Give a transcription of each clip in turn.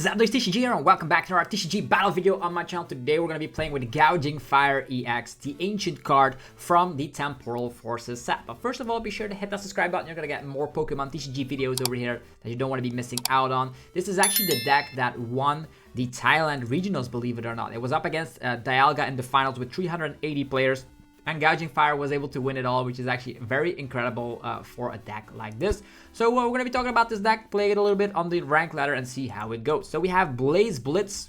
Delphox TCG here, and welcome back to our TCG battle video on my channel. Today we're going to be playing with Gouging Fire EX, the ancient card from the Temporal Forces set. But first of all, be sure to hit that subscribe button. You're going to get more Pokemon TCG videos over here that you don't want to be missing out on. This is actually the deck that won the Thailand Regionals, believe it or not. It was up against Dialga in the finals with 380 players. And Gouging Fire was able to win it all, which is actually very incredible for a deck like this. So we're going to be talking about this deck, play it a little bit on the rank ladder and see how it goes. So we have Blaze Blitz,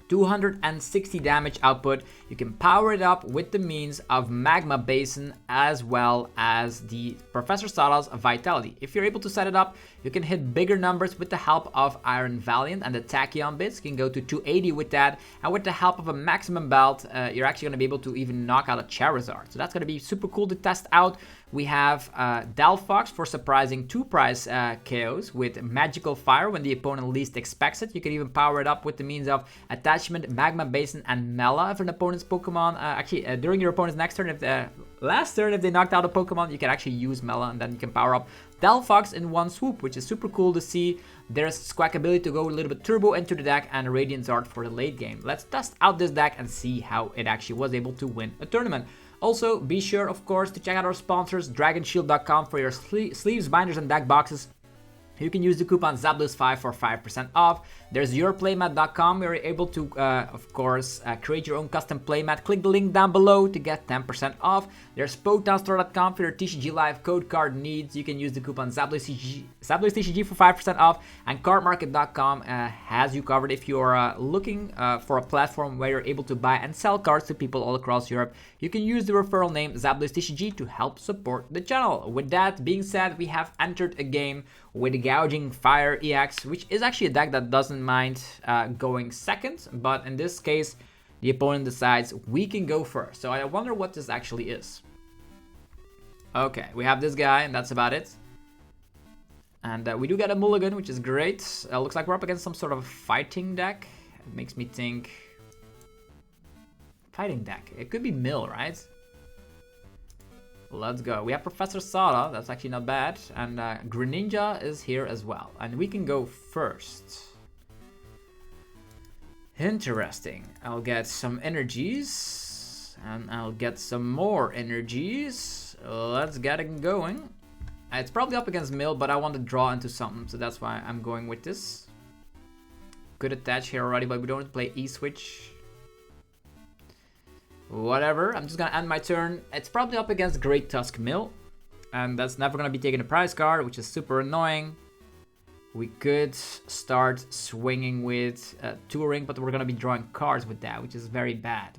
260 damage output. You can power it up with the means of Magma Basin as well as the Professor Sada's Vitality. If you're able to set it up, you can hit bigger numbers with the help of Iron Valiant and the Tachyon bits. You can go to 280 with that, and with the help of a maximum belt, you're actually going to be able to even knock out a Charizard. So that's going to be super cool to test out. We have Delphox for surprising 2-price KOs with Magical Fire when the opponent least expects it. You can even power it up with the means of Attachment, Magma Basin, and Mela if an opponent's Pokemon. During your opponent's next turn, if last turn, if they knocked out a Pokemon, you can actually use Mela, and then you can power up Delphox in one swoop, which is super cool to see. There's Squawkabilly to go a little bit turbo into the deck, and Radiant Charizard for the late game. Let's test out this deck and see how it actually was able to win a tournament. Also, be sure, of course, to check out our sponsors, DragonShield.com, for your sleeves, binders, and deck boxes. You can use the coupon Delphox for 5% off. There's yourplaymat.com, where you're able to, of course, create your own custom playmat. Click the link down below to get 10% off. There's PokemonStore.com for your TCG Live code card needs. You can use the coupon TCG for 5% off. And CardMarket.com has you covered if you're looking for a platform where you're able to buy and sell cards to people all across Europe. You can use the referral name TCG to help support the channel. With that being said, we have entered a game with Gouging Fire EX, which is actually a deck that doesn't mind going second, but in this case, the opponent decides we can go first. So I wonder what this actually is. Okay, we have this guy, and that's about it. And we do get a mulligan, which is great. Looks like we're up against some sort of fighting deck. It makes me think... Fighting deck. It could be Mill, right? Let's go. We have Professor Sada. That's actually not bad. And Greninja is here as well. And we can go first. Interesting. I'll get some energies. And I'll get some more energies. Let's get it going. It's probably up against Mill, but I want to draw into something. So that's why I'm going with this. Good attach here already, but we don't play E-Switch. Whatever, I'm just gonna end my turn. It's probably up against Great Tusk Mill, and that's never gonna be taking a prize card, which is super annoying. We could start swinging with Touring, but we're gonna be drawing cards with that, which is very bad.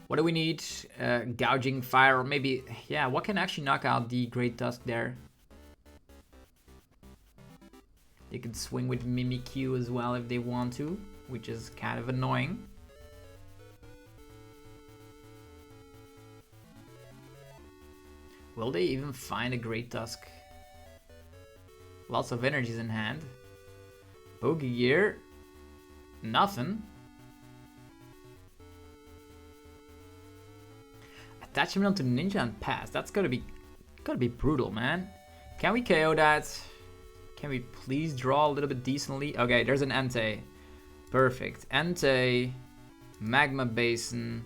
What do we need? Gouging Fire, or maybe, yeah, what can actually knock out the Great Tusk there? They could swing with Mimikyu as well if they want to, which is kind of annoying. Will they even find a Great Tusk? Lots of energies in hand. Pokegear. Nothing. Attachment onto Ninja and pass. That's gotta be brutal, man. Can we KO that? Can we please draw a little bit decently? Okay, there's an Entei. Perfect. Entei. Magma Basin.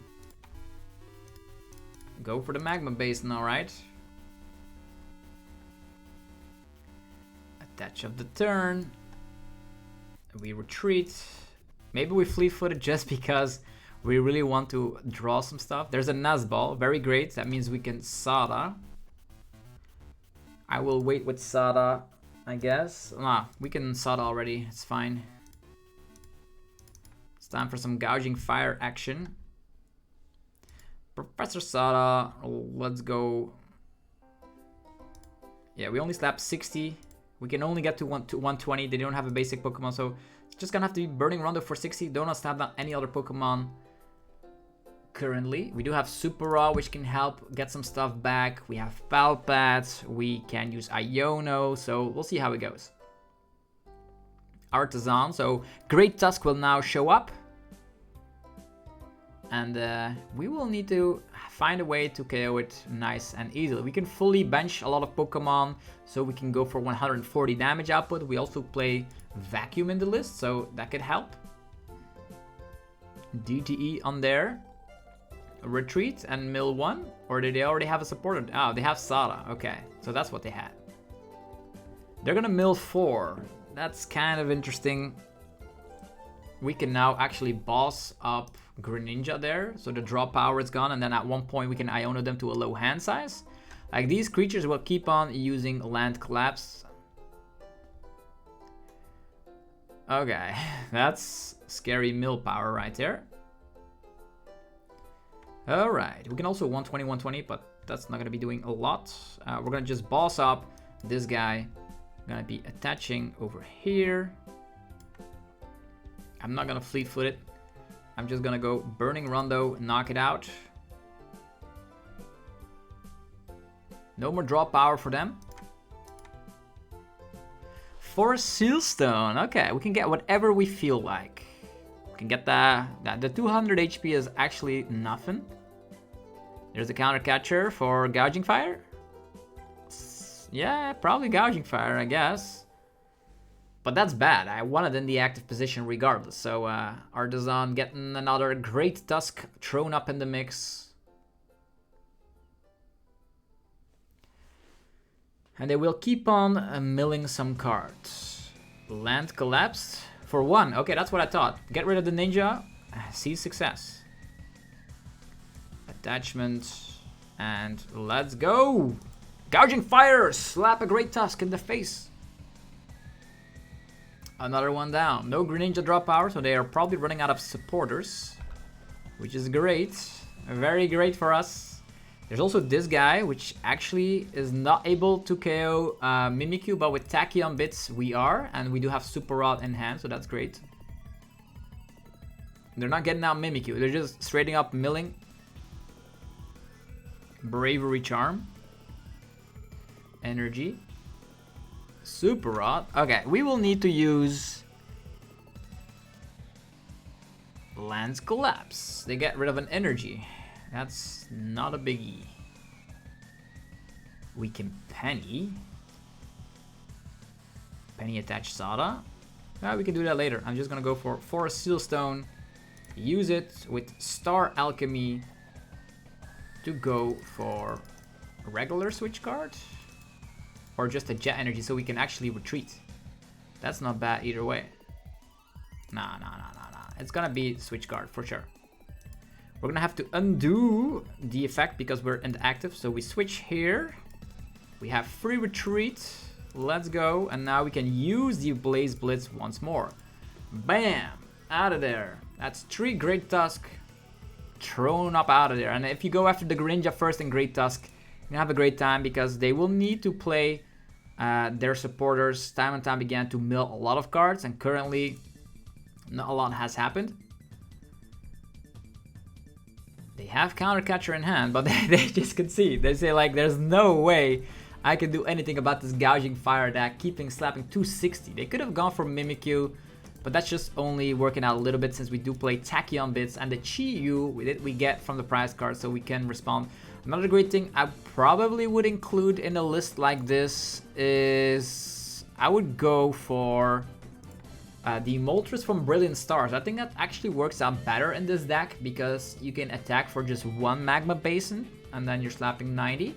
Go for the Magma Basin, alright. Attach of the turn. We retreat. Maybe we fleet-footed just because we really want to draw some stuff. There's a Nazball, very great. That means we can Sada. I will wait with Sada, I guess. Nah, we can Sada already, it's fine. It's time for some Gouging Fire action. Professor Sada, let's go. Yeah, we only slap 60. We can only get to 120. They don't have a basic Pokemon, so it's just gonna have to be Burning Rondo for 60. Don't slap down any other Pokemon currently. We do have Super Raw, which can help get some stuff back. We have Palpat. We can use Iono, so we'll see how it goes. Artisan, so Great Tusk will now show up. And we will need to find a way to KO it nice and easily. We can fully bench a lot of Pokemon, so we can go for 140 damage output. We also play Vacuum in the list, so that could help. DTE on there. Retreat and mill 1? Or did they already have a supporter? Oh, they have Sada. Okay, so that's what they had. They're gonna mill 4. That's kind of interesting. We can now actually boss up Greninja there, so the draw power is gone, and then at one point we can Iono them to a low hand size. Like, these creatures will keep on using Land Collapse. Okay, that's scary mill power right there. Alright, we can also 120, 120, but that's not going to be doing a lot. We're going to just boss up this guy. Going to be attaching over here. I'm not going to fleet foot it. I'm just going to go Burning Rondo, knock it out. No more draw power for them. For a Sealstone, okay, we can get whatever we feel like. We can get the 200 HP is actually nothing. There's a counter catcher for Gouging Fire. Yeah, probably Gouging Fire, I guess. But that's bad. I want it in the active position regardless. So Artisan getting another great Tusk thrown up in the mix. And they will keep on milling some cards. Land collapsed for 1. Okay, that's what I thought. Get rid of the ninja. See success. Attachment. And let's go. Gouging Fire. Slap a great Tusk in the face. Another one down. No Greninja draw power, so they are probably running out of supporters. Which is great. Very great for us. There's also this guy, which actually is not able to KO Mimikyu, but with Tachyon Bits we are, and we do have Super Rod in hand, so that's great. They're not getting out Mimikyu, they're just straight up milling. Bravery Charm. Energy. Super Rod. Okay, we will need to use Lance Collapse. They get rid of an energy. That's not a biggie. We can Penny. Penny attach Sada. We can do that later. I'm just gonna go for a Sealstone. Use it with Star Alchemy to go for a regular Switch Card. Or just a Jet Energy so we can actually retreat. That's not bad either way. Nah. It's gonna be Switch Card for sure. We're gonna have to undo the effect because we're inactive. So we switch here. We have free retreat. Let's go. And now we can use the Blaze Blitz once more. Bam! Out of there. That's 3 Great Tusk thrown up out of there. And if you go after the Greninja first and Great Tusk, you're gonna have a great time because they will need to play their supporters time and time again to mill a lot of cards. And currently, not a lot has happened. They have Counter Catcher in hand, but they just concede. They say like, there's no way I can do anything about this Gouging Fire deck, slapping 260. They could have gone for Mimikyu, but that's just only working out a little bit since we do play Tachyon Bits and the Chi-Yu we get from the prize card, so we can respond. Another great thing I probably would include in a list like this is I would go for the Moltres from Brilliant Stars. I think that actually works out better in this deck because you can attack for just 1 Magma Basin and then you're slapping 90.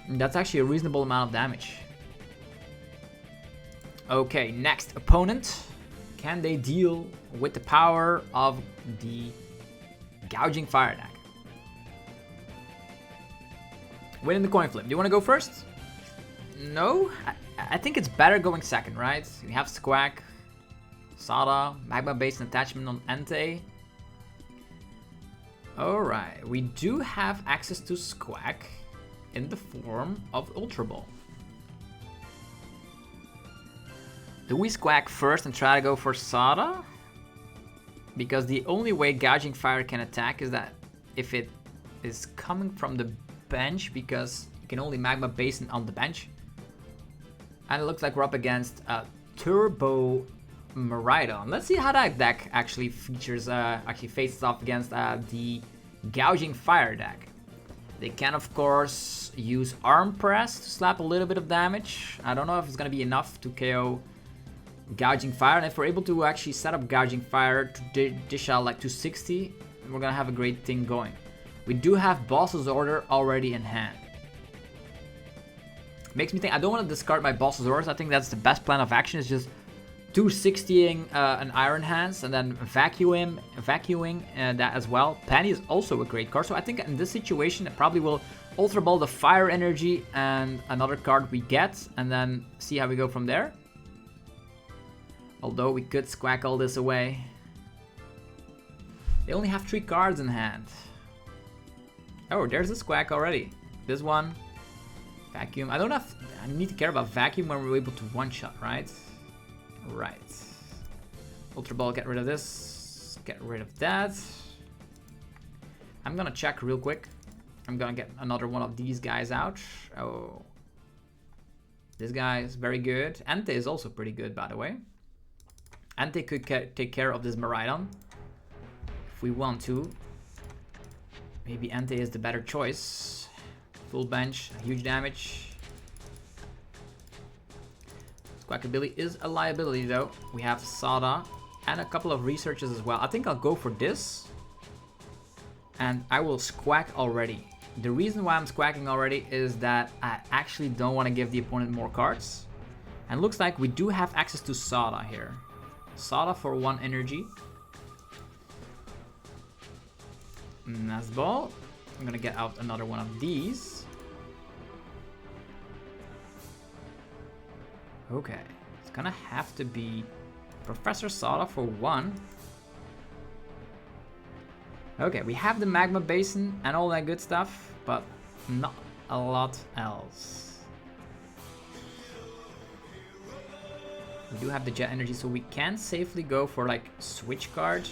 And that's actually a reasonable amount of damage. Okay, next opponent. Can they deal with the power of the Gouging Fire deck? Winning the coin flip. Do you want to go first? No? I think it's better going second, right? We have Squawk, Sada, Magma Basin attachment on Entei. Alright, we do have access to Squawk in the form of Ultra Ball. Do we Squawk first and try to go for Sada? Because the only way Gouging Fire can attack is that if it is coming from the bench, because you can only Magma Basin on the bench. And it looks like we're up against a Turbo Miraidon. Let's see how that deck actually features, actually faces off against the Gouging Fire deck. They can, of course, use Arm Press to slap a little bit of damage. I don't know if it's going to be enough to KO Gouging Fire. And if we're able to actually set up Gouging Fire to dish out like 260, we're going to have a great thing going. We do have Boss's Order already in hand. Makes me think I don't want to discard my Boss's Orders. I think that's the best plan of action, is just 260ing an Iron Hands and then vacuuming that as well. Penny is also a great card, so I think in this situation it probably will Ultra Ball the Fire Energy and another card we get, and then see how we go from there. Although we could Squawkabilly this away. They only have 3 cards in hand. Oh, there's a Squawk already. This one. Vacuum. I don't have. I need to care about Vacuum when we're able to one-shot, right? Right. Ultra Ball, get rid of this. Get rid of that. I'm gonna check real quick. I'm gonna get another one of these guys out. Oh. This guy is very good. Entei is also pretty good, by the way. Entei could take care of this Miraidon if we want to. Maybe Entei is the better choice. Full bench, huge damage. Squawkabilly is a liability though. We have Sada and a couple of researches as well. I think I'll go for this. And I will Squawk already. The reason why I'm Squawking already is that I actually don't want to give the opponent more cards. And looks like we do have access to Sada here. Sada for 1 energy. Nice ball. I'm gonna get out another one of these. Okay, it's gonna have to be Professor Sada for 1. Okay, we have the Magma Basin and all that good stuff, but not a lot else. We do have the Jet Energy, so we can safely go for like Switch Card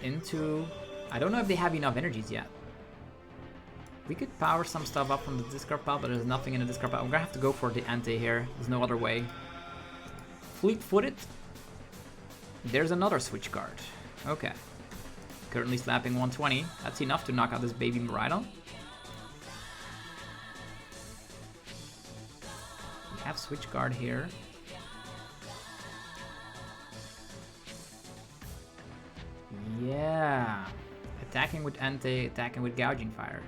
into... I don't know if they have enough energies yet. We could power some stuff up from the discard pile, but there's nothing in the discard pile. I'm gonna have to go for the Entei here. There's no other way. Fleet-footed. There's another Switch card. Okay. Currently slapping 120. That's enough to knock out this baby Miraidon. We have Switch card here. Yeah. Attacking with Entei, attacking with Gouging Fire.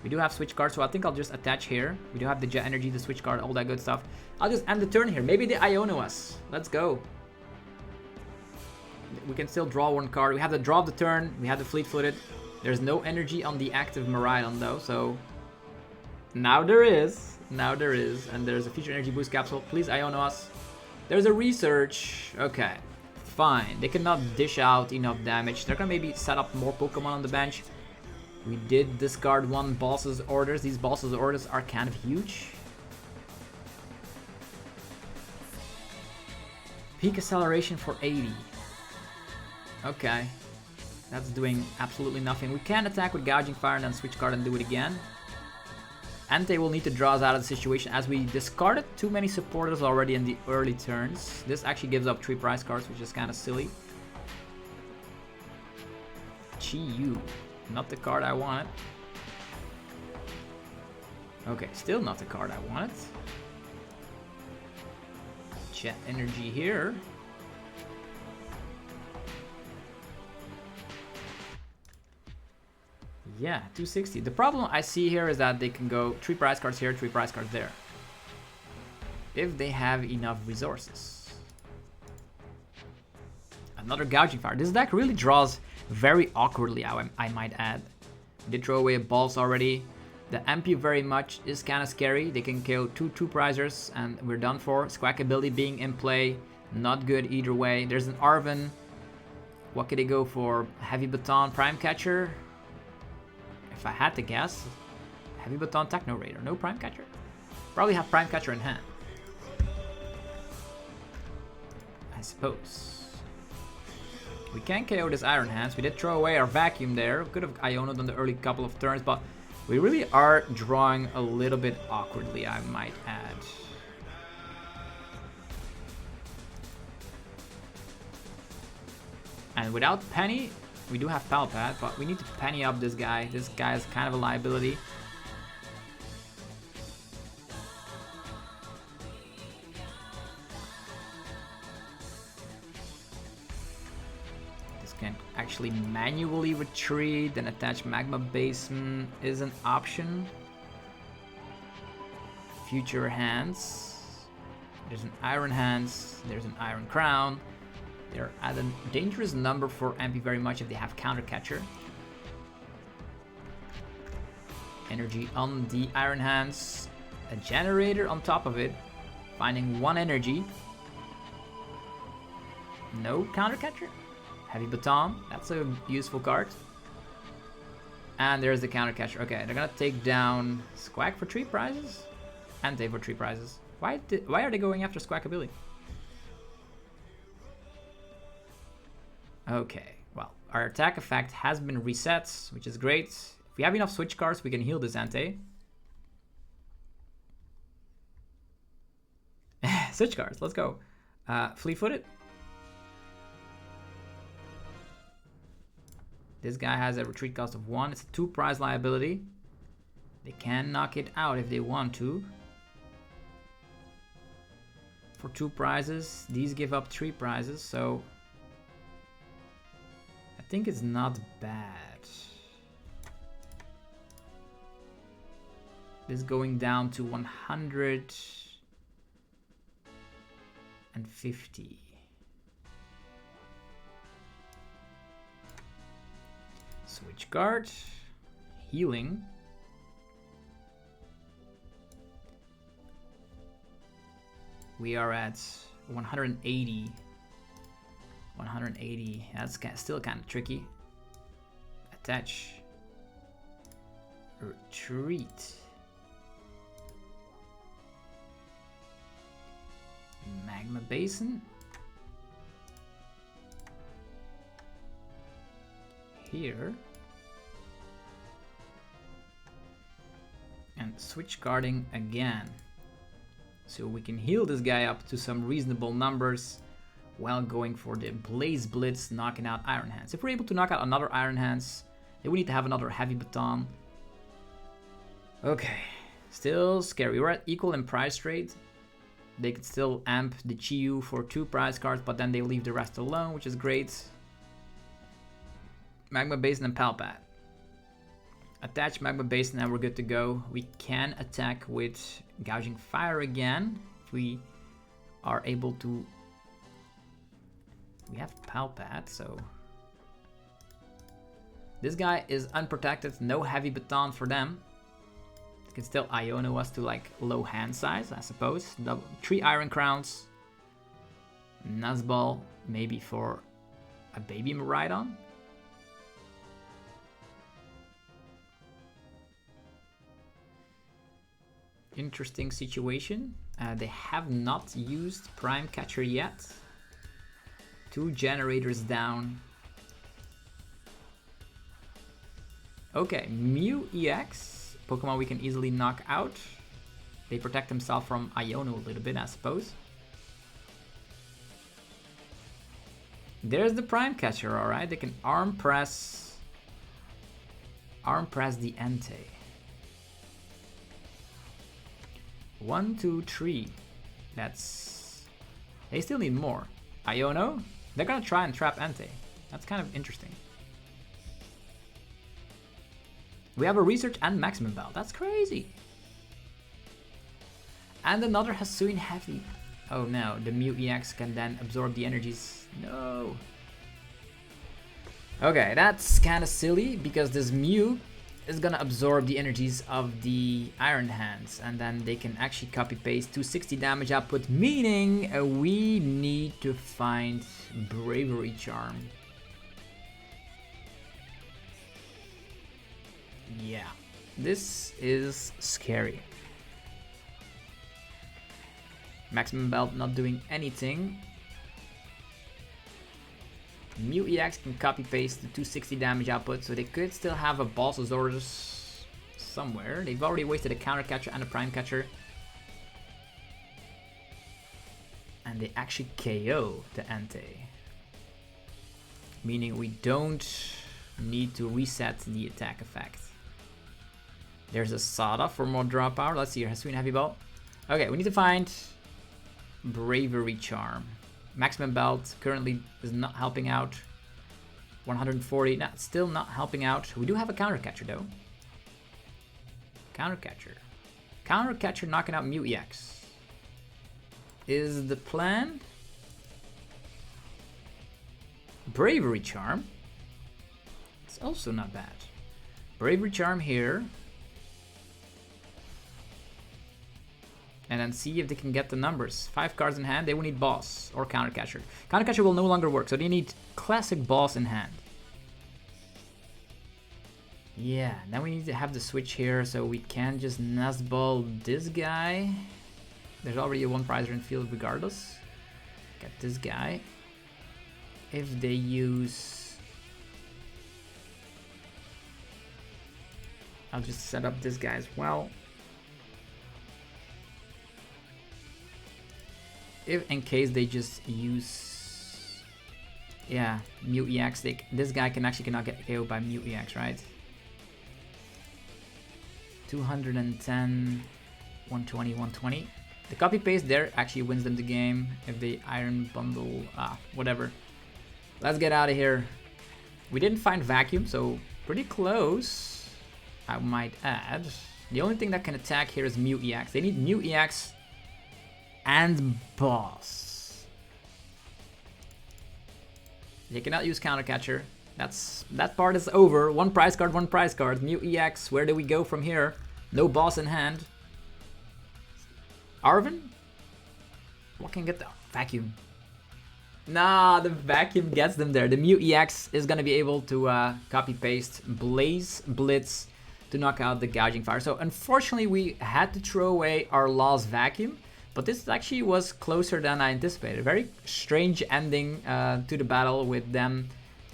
We do have Switch cards, so I think I'll just attach here. We do have the Jet Energy, the Switch card, all that good stuff. I'll just end the turn here. Maybe they Iono us. Let's go. We can still draw 1 card. We have the draw of the turn. We have the Fleet-footed. There's no energy on the active Miraidon though, so... Now there is. Now there is. And there's a Future Energy Boost Capsule. Please Iono us. There's a Research. Okay. Fine. They cannot dish out enough damage. They're gonna maybe set up more Pokemon on the bench. We did discard 1 Boss's Orders. These Boss's Orders are kind of huge. Peak Acceleration for 80. Okay. That's doing absolutely nothing. We can attack with Gouging Fire and then Switch card and do it again. Entei will need to draw us out of the situation as we discarded too many supporters already in the early turns. This actually gives up 3 prize cards, which is kind of silly. Chi-Yu. Not the card I wanted. Okay, still not the card I wanted. Jet Energy here. Yeah, 260. The problem I see here is that they can go 3 prize cards here, 3 prize cards there. If they have enough resources. Another Gouging Fire. This deck really draws very awkwardly, I might add. They throw away balls already. The MP very much is kind of scary. They can kill 2 prizers and we're done for. Squawkabilly being in play, not good either way. There's an Arven. What could they go for? Heavy Baton, Prime Catcher. If I had to guess, Heavy Baton, Techno Raider. No Prime Catcher. Probably have Prime Catcher in hand. I suppose. We can KO this Iron Hands. We did throw away our Vacuum there. Could have Iono'd on the early couple of turns, but we really are drawing a little bit awkwardly, I might add. And without Penny, we do have Palpat, but we need to Penny up this guy. This guy is kind of a liability. This can actually manually retreat, then attach Magma Basin is an option. Future hands. There's an Iron Hands, there's an Iron Crown. They're at a dangerous number for MP very much if they have Counter Catcher. Energy on the Iron Hands. A Generator on top of it. Finding 1 energy. No Counter Catcher. Heavy Baton, that's a useful card. And there's the Counter Catcher. Okay, they're gonna take down Squawk for 3 prizes. Entei for 3 prizes. Why are they going after Squawkabilly? Okay, well, our attack effect has been reset, which is great. If we have enough switch cards, we can heal this Entei. Switch cards, let's go. Fleet-footed. This guy has a retreat cost of 1. It's a 2 prize liability. They can knock it out if they want to. For 2 prizes, these give up 3 prizes, so I think it's not bad. This going down to 150. Switch card, healing. We are at 180. 180. That's still kind of tricky. Attach. Retreat. Magma Basin. Here. And switch carding again. So we can heal this guy up to some reasonable numbers while going for the Blaze Blitz, knocking out Iron Hands. If we're able to knock out another Iron Hands, then we need to have another Heavy Baton. Okay, still scary. We're at equal in price rate. They can still amp the Chiyu for 2 prize cards, but then they leave the rest alone, which is great. Magma Basin and Palpat. Attach Magma Basin and we're good to go. We can attack with Gouging Fire again if we are able to. We have Palpat, so this guy is unprotected. No Heavy Baton for them. You can still Iono us to like low hand size, I suppose. 3 Iron Crowns. Nuzball, maybe for a Baby Miraidon. Interesting situation. They have not used Prime Catcher yet. 2 generators down. Okay, Mew EX. Pokemon we can easily knock out. They protect themselves from Iono a little bit, I suppose. There's the Prime Catcher, alright. They can arm press the Entei. 1, 2, 3. That's... They still need more. Iono? They're gonna try and trap Entei. That's kind of interesting. We have a Research and Maximum Bell. That's crazy. And another Hisuian Heavy. Oh no, the Mew EX can then absorb the energies. No. Okay, that's kind of silly because this Mew is gonna absorb the energies of the Iron Hands, and then they can actually copy paste 260 damage output, meaning we need to find Bravery Charm. Yeah, this is scary. Maximum Belt not doing anything. Mew EX can copy paste the 260 damage output, so they could still have a Balsasaurus somewhere. They've already wasted a Counter Catcher and a Prime Catcher. And they actually KO the Entei. meaning we don't need to reset the attack effect. There's a Sada for more draw power. Let's see, has Sweet Heavy Ball. Okay, we need to find Bravery Charm. Maximum Belt currently is not helping out. 140, not, still not helping out. We do have a Counter Catcher though. Counter Catcher. Counter Catcher knocking out Mew EX. Is the plan? Bravery Charm. It's also not bad. Bravery Charm here. And then see if they can get the numbers. 5 cards in hand, they will need Boss or Counter Catcher. Counter Catcher will no longer work, so they need classic Boss in hand. Yeah, then we need to have the switch here, so we can just Nestball this guy. There's already a 1 prizer in field regardless. Get this guy. If they use... I'll just set up this guy as well. If in case they just use... Yeah, Mew EX, this guy cannot get KO'd by Mew EX, right? 210, 120, 120. The copy paste there actually wins them the game if they iron bundle, whatever. Let's get out of here. We didn't find Vacuum, so pretty close, I might add. The only thing that can attack here is Mew EX. They need Mew EX and Boss. They cannot use Counter Catcher. That part is over. 1 prize card, 1 prize card. Mew EX, where do we go from here? No Boss in hand. Arvin? What can get the Vacuum? Nah, the Vacuum gets them there. The Mew EX is gonna be able to copy paste Blaze Blitz to knock out the Gouging Fire. So unfortunately we had to throw away our lost Vacuum, but this actually was closer than I anticipated. Very strange ending to the battle with them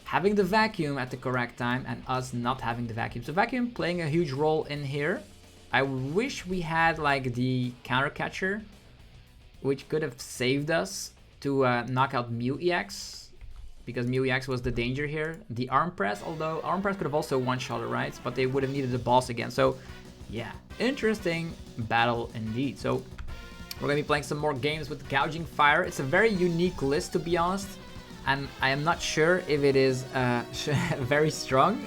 having the Vacuum at the correct time and us not having the Vacuum. So Vacuum playing a huge role in here. I wish we had like the Counter Catcher, which could have saved us to knock out Mew EX, because Mew EX was the danger here. The Arm Press, although Arm Press could have also one-shot it, right? But they would have needed the Boss again. So yeah, interesting battle indeed. So we're gonna be playing some more games with Gouging Fire. It's a very unique list, to be honest, and I am not sure if it is very strong.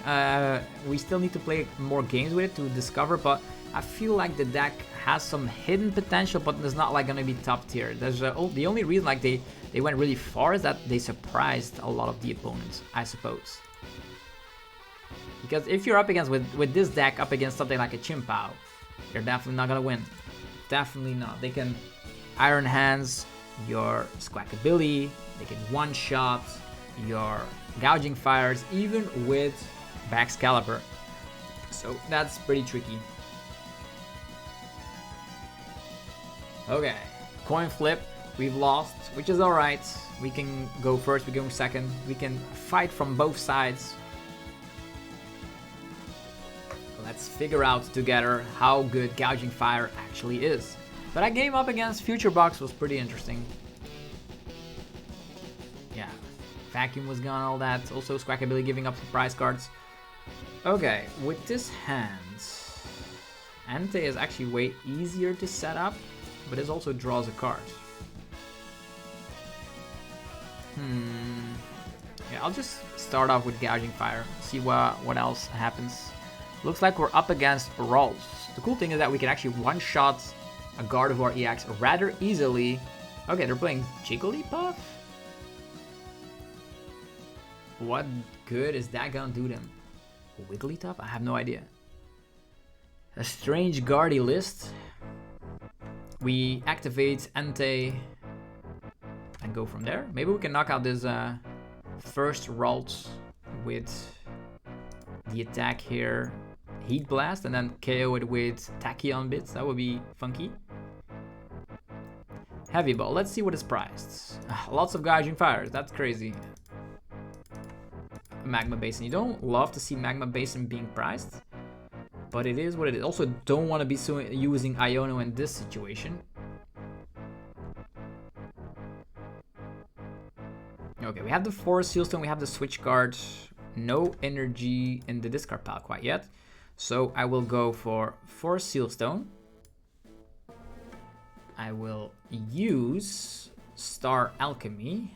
We still need to play more games with it to discover, but I feel like the deck has some hidden potential, but it's not like gonna be top tier. There's the only reason like they went really far is that they surprised a lot of the opponents, I suppose. Because if you're up against with this deck up against something like a chien-pao, you're definitely not gonna win. Definitely not. They can Iron Hands your Squawkabilly, they can one-shot your Gouging Fires, even with Baxcalibur. So that's pretty tricky. Okay, coin flip, we've lost, which is alright. We can go first, we go second. We can fight from both sides. Let's figure out together how good Gouging Fire actually is. But that game up against Future Box was pretty interesting. Yeah, Vacuum was gone, all that. Also Squawkabilly giving up some prize cards. Okay, with this hand, Entei is actually way easier to set up, but this also draws a card. Yeah, I'll just start off with Gouging Fire, see what else happens. Looks like we're up against Rolls. The cool thing is that we can actually one-shot a Gardevoir EX rather easily. Okay, they're playing Wigglytuff? What good is that gonna do them? Wigglytuff? I have no idea. A strange Guardy list. We activate Entei and go from there. Maybe we can knock out this first Ralts with the attack here. Heat Blast and then KO it with Tachyon Bits. That would be funky. Heavy Ball. Let's see what is priced. Lots of Gouging Fires. That's crazy. Magma Basin. You don't love to see Magma Basin being priced, but it is what it is. Also, don't want to be using Iono in this situation. Okay, we have the 4 Sealstone, we have the Switch Card. No energy in the discard pile quite yet. So I will go for 4 Sealstone. I will use Star Alchemy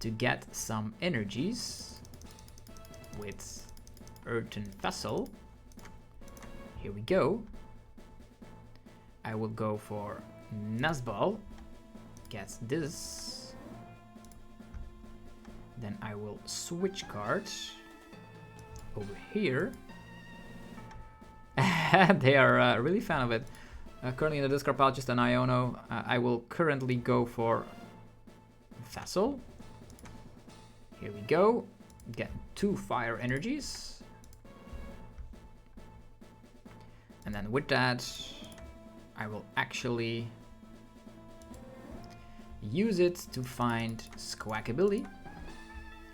to get some energies with Earthen Vessel. Here we go. I will go for Nazball. Get this. Then I will switch cards over here. They are really fan of it. Currently in the discard pile, just an Iono. I will currently go for Vessel. Here we go. Get 2 fire energies. And then with that, I will actually use it to find Squawkabilly.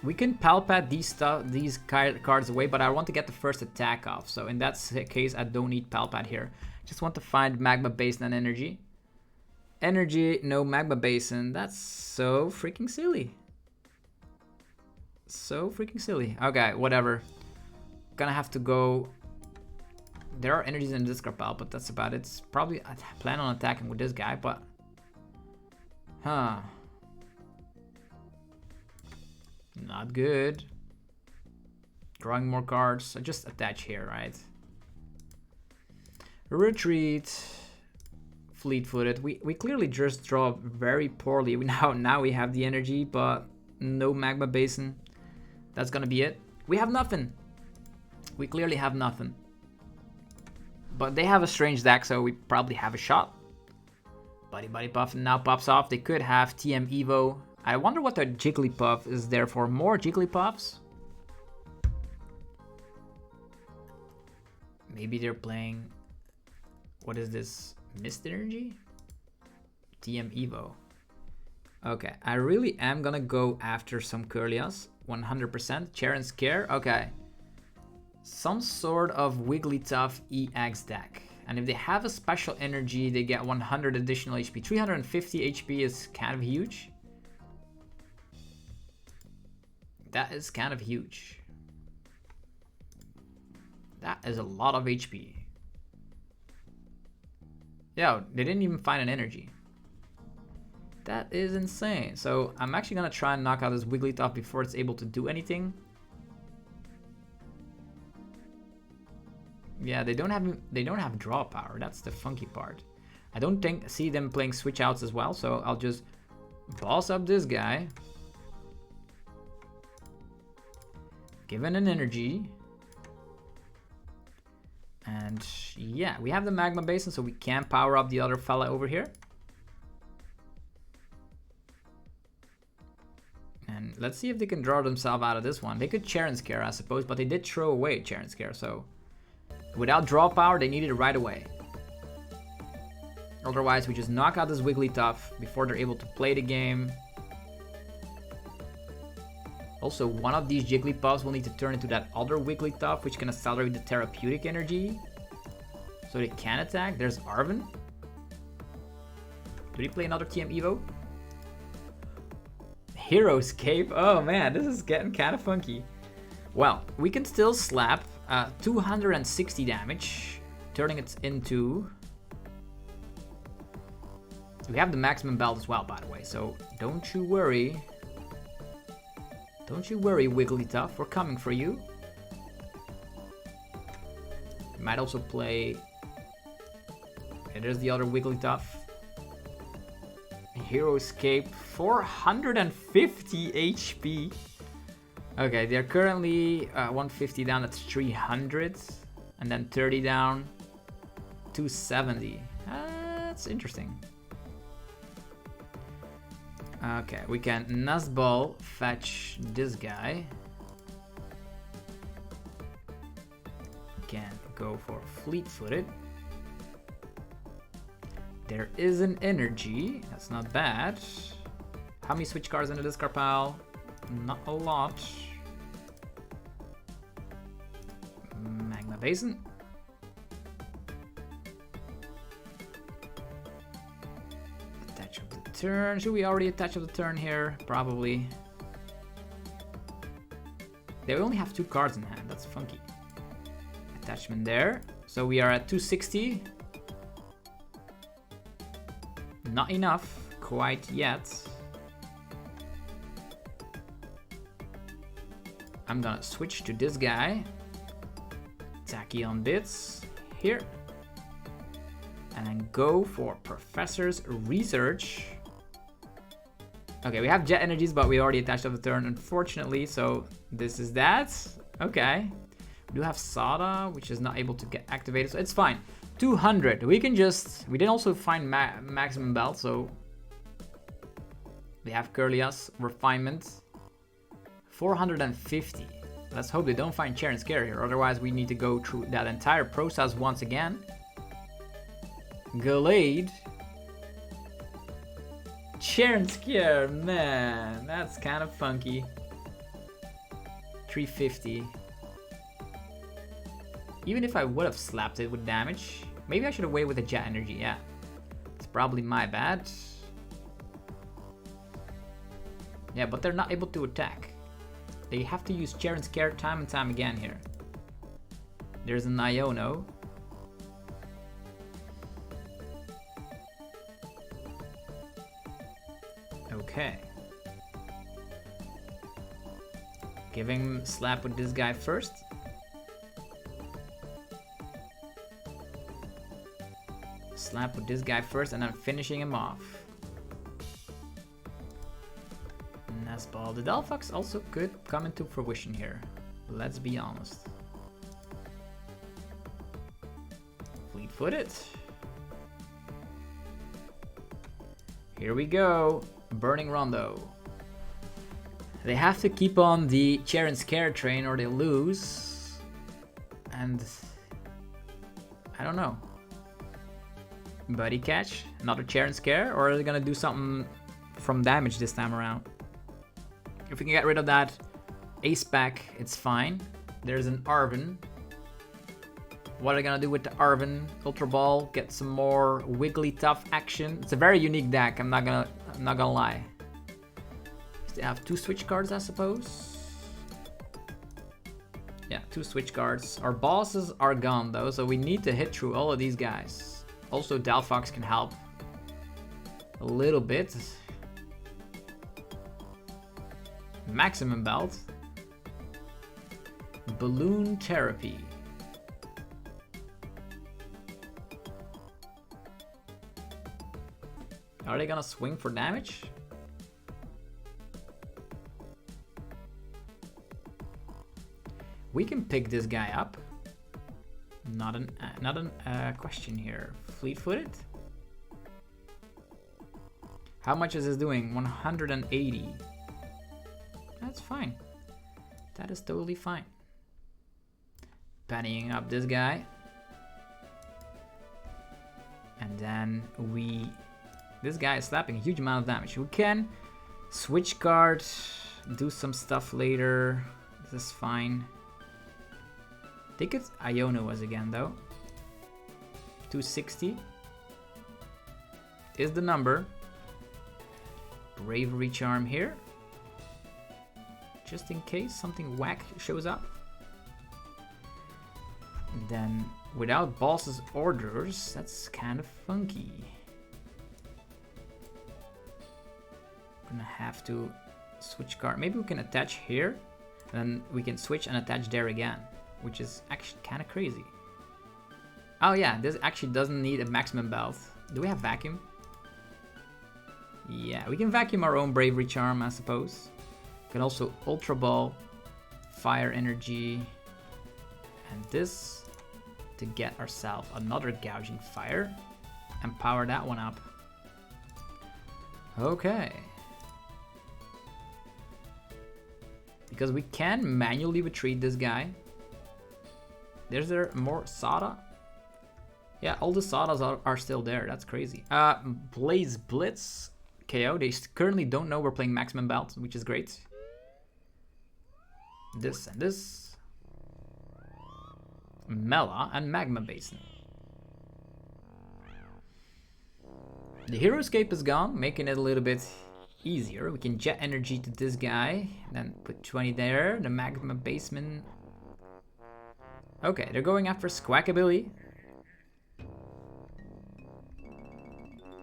We can palpate these cards away, but I want to get the first attack off. So in that case, I don't need palpate here. Just want to find Magma Basin and energy. Energy, no Magma Basin. That's so freaking silly. So freaking silly. Okay, whatever. Gonna have to go. There are energies in the discard pile, but that's about it. It's probably I plan on attacking with this guy, but not good. Drawing more cards. I just attach here, right? Retreat. Fleet-footed. We clearly just draw very poorly. Now we have the energy, but no Magma Basin. That's gonna be it. We have nothing. We clearly have nothing. But they have a strange deck, so we probably have a shot. Buddy Puff now pops off. They could have TM Evo. I wonder what their Jigglypuff is there for. More Jigglypuffs? Maybe they're playing... What is this? Mist Energy? TM Evo. Okay, I really am gonna go after some Curlias. 100%. Chair and Scare. Okay. Some sort of Wigglytuff EX deck. And if they have a special energy, they get 100 additional HP. 350 HP is kind of huge. That is kind of huge. That is a lot of HP. Yo, they didn't even find an energy. That is insane. So I'm actually gonna try and knock out this Wigglytuff before it's able to do anything. Yeah, they don't have draw power. That's the funky part. I don't see them playing switch outs as well, so I'll just boss up this guy. Give it an energy. And yeah, we have the Magma Basin, so we can power up the other fella over here. And let's see if they can draw themselves out of this one. They could Chair and Scare, I suppose, but they did throw away Chair and Scare, so without draw power, they needed it right away. Otherwise, we just knock out this Wigglytuff before they're able to play the game. Also, one of these Jigglypuffs will need to turn into that other Wigglytuff, which can accelerate the therapeutic energy. So they can attack. There's Arven. Do they play another TM Evo? Hero's Cape. Oh man, this is getting kind of funky. Well, we can still slap 260 damage, turning it into... We have the maximum belt as well, by the way, so don't you worry. Don't you worry, Wigglytuff, we're coming for you. We might also play... Okay, there's the other Wigglytuff. Hero Escape, 450 HP. Okay, they're currently 150 down, that's 300. And then 30 down, 270. That's interesting. Okay, we can Nuzball fetch this guy. Can go for Fleet-footed. There is an energy, that's not bad. How many switch cards in the discard pile? Not a lot. Magma Basin. Attach up the turn. Should we already attach of the turn here? Probably. They only have 2 cards in hand. That's funky. Attachment there. So we are at 260. Not enough quite yet. I'm gonna switch to this guy. Tachyon bits here. And then go for Professor's Research. Okay, we have Jet Energies, but we already attached off the turn, unfortunately. So this is that. Okay. We do have Sada, which is not able to get activated, so it's fine. 200. We can just... We did also find Maximum Belt, so... We have Curlias, Refinement. 450. Let's hope they don't find Chair and Scare here, otherwise we need to go through that entire process once again. Gallade. Chair and Scare, man, that's kind of funky. 350. Even if I would have slapped it with damage, maybe I should have waited with the Jet Energy, yeah. It's probably my bad. Yeah, but they're not able to attack. They have to use Chair and Scare time and time again here. There's an Iono. Okay. Giving him a slap with this guy first. Slap with this guy first and then finishing him off. Nest Ball. The Delphox also could come into fruition here. Let's be honest. Fleet-footed. Here we go. Burning Rondo. They have to keep on the Chair and Scare train or they lose. And I don't know. Buddy Catch, another Chair and Scare, or are they gonna do something from damage this time around? If we can get rid of that Ace back, it's fine. There's an Arven. What are they gonna do with the Arven? Ultra Ball, get some more Wigglytuff action. It's a very unique deck, I'm not gonna lie. They have 2 switch cards, I suppose. Yeah, 2 switch cards. Our bosses are gone though, so we need to hit through all of these guys. Also, Delphox can help a little bit. Maximum Belt. Balloon Therapy. Are they gonna swing for damage? We can pick this guy up. Not a question here. Fleet-footed. How much is this doing? 180. That's fine. That is totally fine. Pennying up this guy. And then this guy is slapping a huge amount of damage. We can switch card, do some stuff later. This is fine. I think it's Iono was again though. 260 is the number. Bravery Charm here. Just in case something whack shows up. And then without boss's orders, that's kind of funky. Gonna have to switch card. Maybe we can attach here. And then we can switch and attach there again. Which is actually kind of crazy. Oh yeah, this actually doesn't need a maximum belt. Do we have vacuum? Yeah, we can vacuum our own Bravery Charm, I suppose. We can also Ultra Ball, Fire Energy, and this to get ourselves another Gouging Fire and power that one up. Okay. Because we can manually retreat this guy. There's there more Sada? Yeah, all the Sadas are still there. That's crazy. Blaze Blitz KO. They currently don't know we're playing Maximum Belt, which is great. This and this. Mela and Magma Basin. The Hero Escape is gone, making it a little bit easier. We can jet energy to this guy, then put 20 there. The Magma Basement. Okay, they're going after Squawkabilly.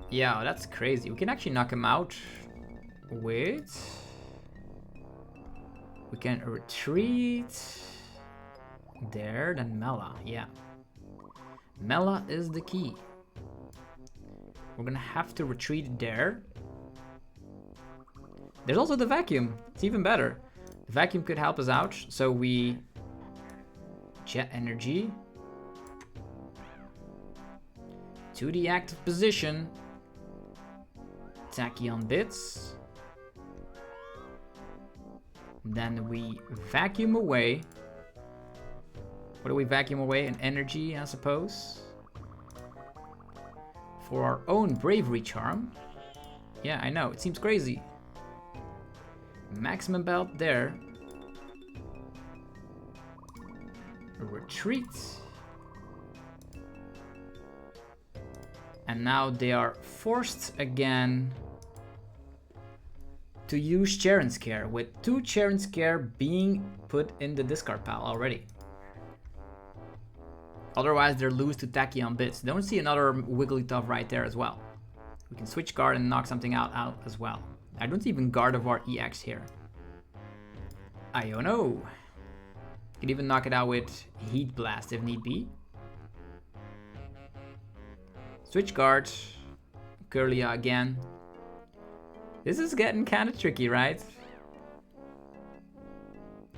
Yeah, that's crazy. We can actually knock him out with... We can retreat there, then Mela, yeah. Mela is the key. We're gonna have to retreat there. There's also the vacuum, it's even better. The vacuum could help us out, so we jet energy to the active position. Tachyon bits. Then we vacuum away. What do we vacuum away? An energy, I suppose. For our own bravery charm. Yeah, I know, it seems crazy. Maximum belt there. Retreat. And now they are forced again to use Cheren Scare, with 2 Cheren Scare being put in the discard pile already. Otherwise they're loose to Tachyon bits. Don't see another Wigglytuff right there as well. We can switch guard and knock something out as well. I don't even Gardevoir EX here. Iono. Can even knock it out with Heat Blast if need be. Switch guard. Curlia again. This is getting kind of tricky, right?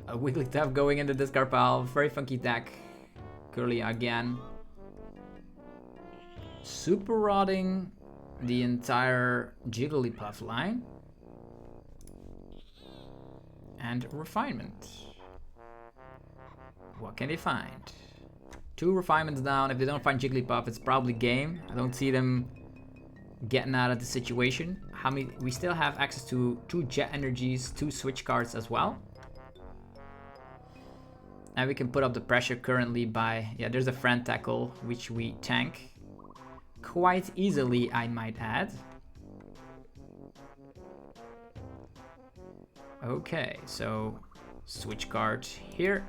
A Wigglytuff going into this discard pile. Very funky deck. Curlia again. Super Rodding the entire Jigglypuff line. And Refinement. What can they find? 2 refinements down. If they don't find Jigglypuff, it's probably game. I don't see them getting out of the situation. How many? We still have access to 2 jet energies, 2 switch cards as well. And we can put up the pressure currently by, yeah, there's a friend tackle, which we tank quite easily, I might add. Okay, so switch card here.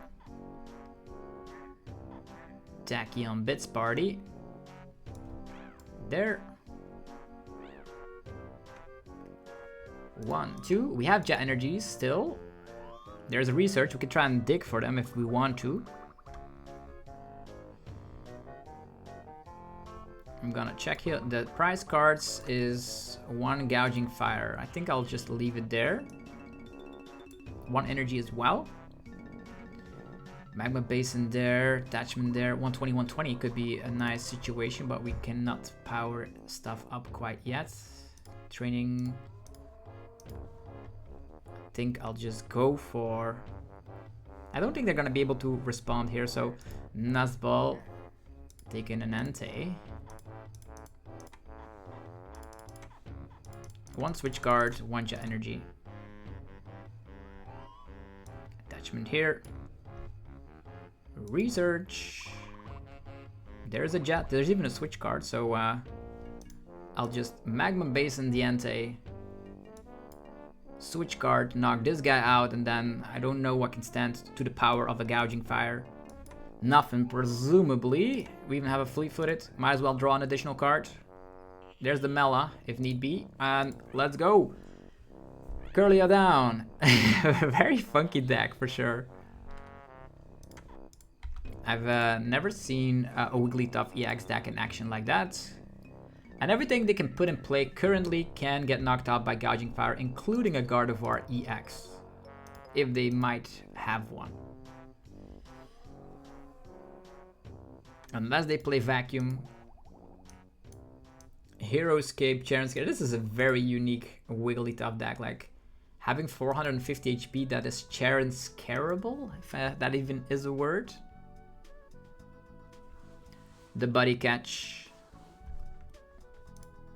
Tachyon Bits Party. There. 1, 2. We have jet energies still. There's a research. We can try and dig for them if we want to. I'm gonna check here. The prize cards is 1 Gouging Fire. I think I'll just leave it there. 1 energy as well. Magma Basin there, attachment there, 120, 120 could be a nice situation, but we cannot power stuff up quite yet. Training. I think I'll just go for... I don't think they're gonna be able to respond here, so Nuzball taking an Entei. 1 switch guard, 1 jet energy. Attachment here. Research. There's a jet. There's even a switch card, so I'll just Magma Basin the Entei. Switch card, knock this guy out, and then I don't know what can stand to the power of a Gouging Fire. Nothing, presumably. We even have a fleet-footed. Might as well draw an additional card. There's the Mela, if need be. And let's go. Curlia down. Very funky deck, for sure. I've never seen a Wigglytuff EX deck in action like that. And everything they can put in play currently can get knocked out by Gouging Fire, including a Gardevoir EX, if they might have one. Unless they play Vacuum. Hero Escape, Cheren Scare. This is a very unique Wigglytuff deck. Like, having 450 HP that is Cheren Scareable, if that even is a word. The Buddy Catch.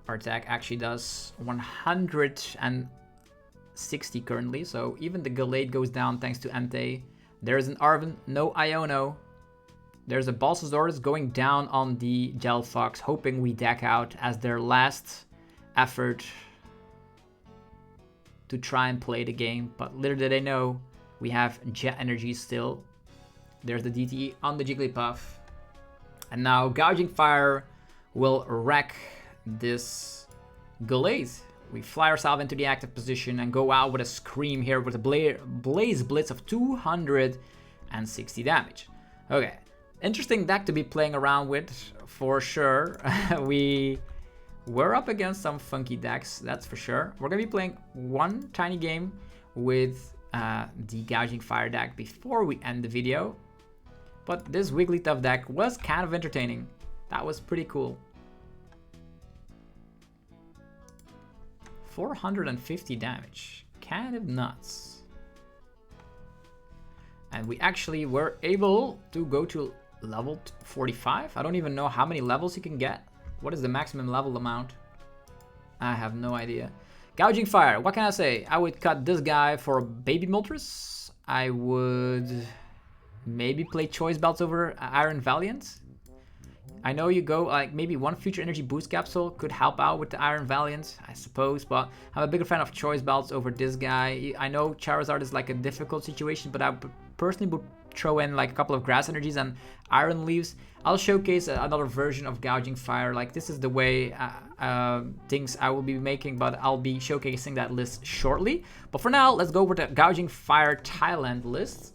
Our attack actually does 160 currently, so even the Gallade goes down thanks to Entei. There's an Arven, no Iono. There's a Balsasaurus going down on the Delphox, hoping we deck out as their last effort to try and play the game, but little did they know we have Jet Energy still. There's the DTE on the Jigglypuff. And now Gouging Fire will wreck this Glaze. We fly ourselves into the active position and go out with a Scream here with a Blaze Blitz of 260 damage. Okay, interesting deck to be playing around with for sure. We're up against some funky decks, that's for sure. We're gonna be playing one tiny game with the Gouging Fire deck before we end the video. But this Wigglytuff deck was kind of entertaining. That was pretty cool. 450 damage, kind of nuts. And we actually were able to go to level 45. I don't even know how many levels you can get. What is the maximum level amount? I have no idea. Gouging Fire, what can I say? I would cut this guy for a Baby Moltres. I would maybe play Choice Belts over Iron Valiant. I know you go like maybe one Future Energy Boost Capsule could help out with the Iron Valiant, I suppose, but I'm a bigger fan of Choice Belts over this guy. I know Charizard is like a difficult situation, but I personally would throw in like a couple of Grass Energies and Iron Leaves. I'll showcase another version of Gouging Fire. Like this is the way things I will be making, but I'll be showcasing that list shortly. But for now, let's go with the Gouging Fire Thailand list.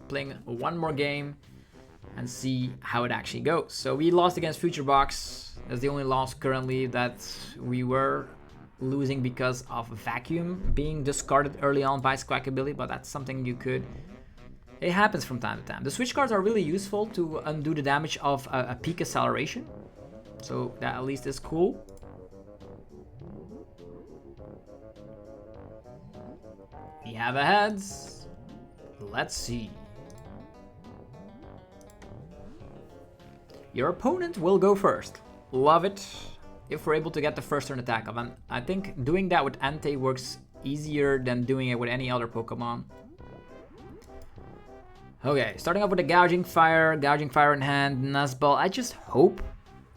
Playing one more game and see how it actually goes. So we lost against Future Box. That's the only loss currently that we were losing because of Vacuum being discarded early on by Squawkabilly, but that's something you could... It happens from time to time. The Switch cards are really useful to undo the damage of a peak acceleration. So that at least is cool. We have a heads. Let's see. Your opponent will go first. Love it. If we're able to get the first turn attack of, and I think doing that with Entei works easier than doing it with any other Pokemon. Okay, starting off with the Gouging Fire in hand, Nuzball. I just hope,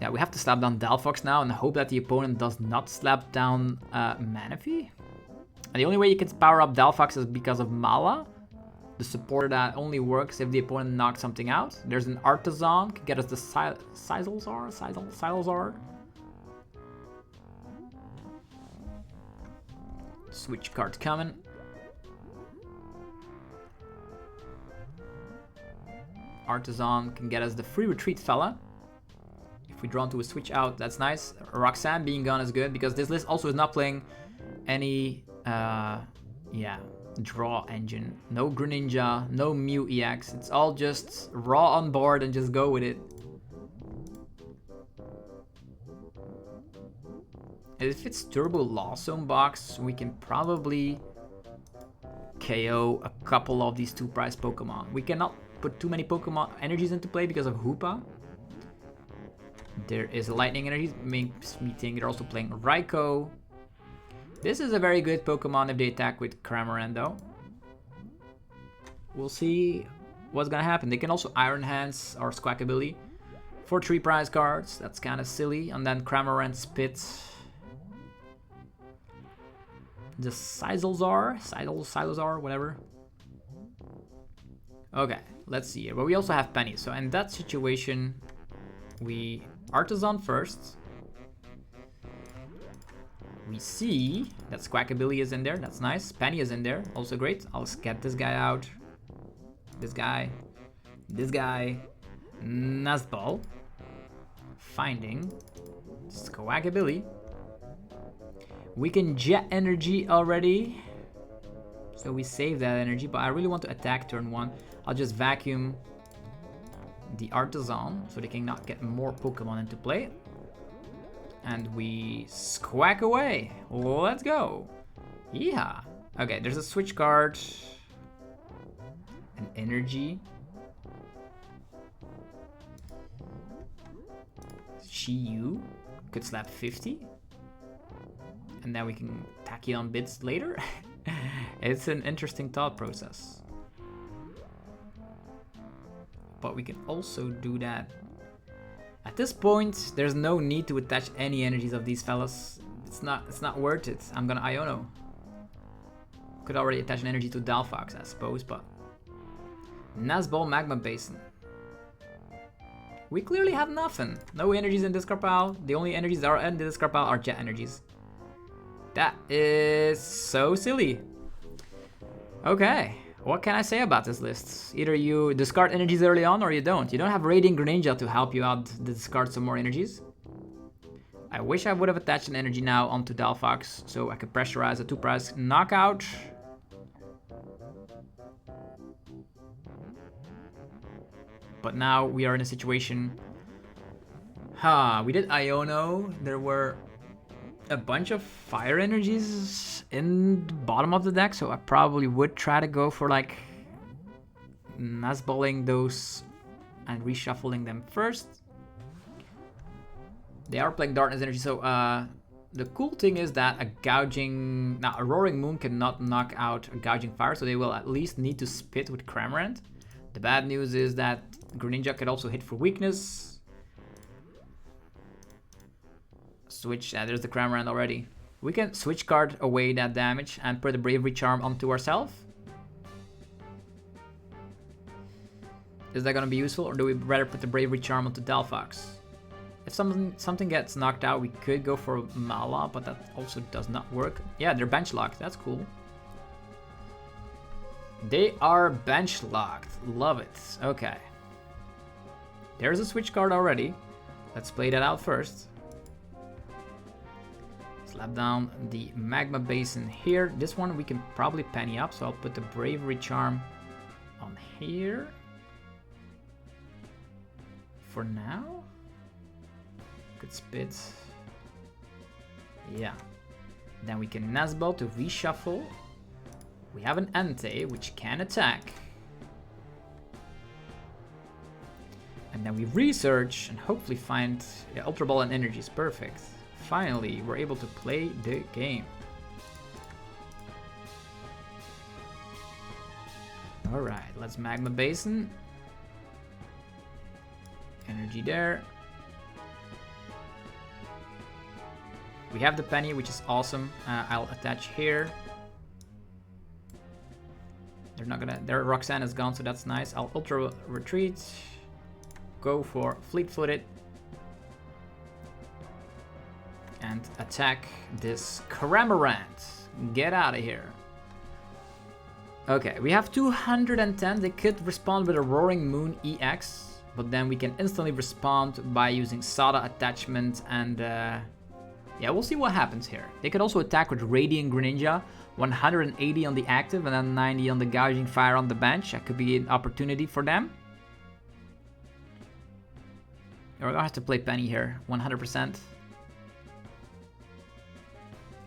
yeah, we have to slap down Delphox now and hope that the opponent does not slap down Manaphy. And the only way you can power up Delphox is because of Mela, the supporter that only works if the opponent knocks something out. There's an Artisan, can get us the Cyclizar. Switch card coming. Artisan can get us the free retreat fella. If we draw into a switch out, that's nice. Roxanne being gone is good because this list also is not playing any draw engine. No Greninja, no Mew EX. It's all just raw on board and just go with it. If it's Turbo Lost Zone box, we can probably KO a couple of these 2-prize Pokemon. We cannot put too many Pokemon energies into play because of Hoopa. There is Lightning Energy, makes me think they're also playing Raikou. This is a very good Pokemon if they attack with Cramorant though. We'll see what's gonna happen. They can also Iron Hands or Squawkabilly for 3 prize cards. That's kind of silly. And then Cramorant spits the Cyclizar, whatever. Okay, let's see here. But we also have Penny. So in that situation, we Artisan first. We see that Squawkabilly is in there. That's nice. Penny is in there. Also great. I'll get this guy out. This guy. Nuzball. Finding Squawkabilly. We can Jet Energy already. So we save that energy. But I really want to attack turn 1. I'll just Vacuum the Artisan so they cannot get more Pokemon into play. And we squawk away. Let's go. Yeah. Okay, there's a switch card. An energy. Shiyu could slap 50. And then we can Tachyon bits later. It's an interesting thought process. But we can also do that At this point, there's no need to attach any energies of these fellas. It's not worth it. I'm gonna Iono. Could already attach an energy to Delphox, I suppose, but Nazball Magma Basin. We clearly have nothing. No energies in this card pile. The only energies that are in this card pile are jet energies. That is so silly. Okay, what can I say about this list? Either you discard energies early on or you don't. You don't have Radiant Greninja to help you out to discard some more energies. I wish I would have attached an energy now onto Delphox so I could pressurize a 2-price knockout. But now we are in a situation. We did Iono. There were a bunch of fire energies in the bottom of the deck, so I probably would try to go for like Nazballing those and reshuffling them first. They are playing Darkness energy, so the cool thing is that a Roaring Moon cannot knock out a Gouging Fire, so they will at least need to spit with Cramorant. The bad news is that Greninja could also hit for weakness. Switch, there's the Cramorant already. We can switch card away that damage and put the Bravery Charm onto ourselves. Is that gonna be useful, or do we rather put the Bravery Charm onto Delphox? If something gets knocked out, we could go for Mela, but that also does not work. Yeah, they're bench locked, that's cool. They are bench locked, love it. Okay. There's a switch card already. Let's play that out first. Slap down the Magma Basin here. This one we can probably penny up, so I'll put the Bravery Charm on here. For now. Good spit. Yeah. Then we can Nazball to reshuffle. We have an Entei, which can attack. And then we research and hopefully find Ultra Ball and energies. Perfect. Finally, we're able to play the game. Alright, let's Magma Basin. Energy there. We have the Penny, which is awesome. I'll attach here. They're not gonna. Their Roxanne is gone, so that's nice. I'll Ultra Retreat. Go for Fleet-footed. And attack this Cramorant. Get out of here. Okay, we have 210. They could respond with a Roaring Moon EX, but then we can instantly respond by using Sada attachment and yeah, we'll see what happens here. They could also attack with Radiant Greninja, 180 on the active and then 90 on the Gouging Fire on the bench. That could be an opportunity for them. We're gonna have to play Penny here, 100%.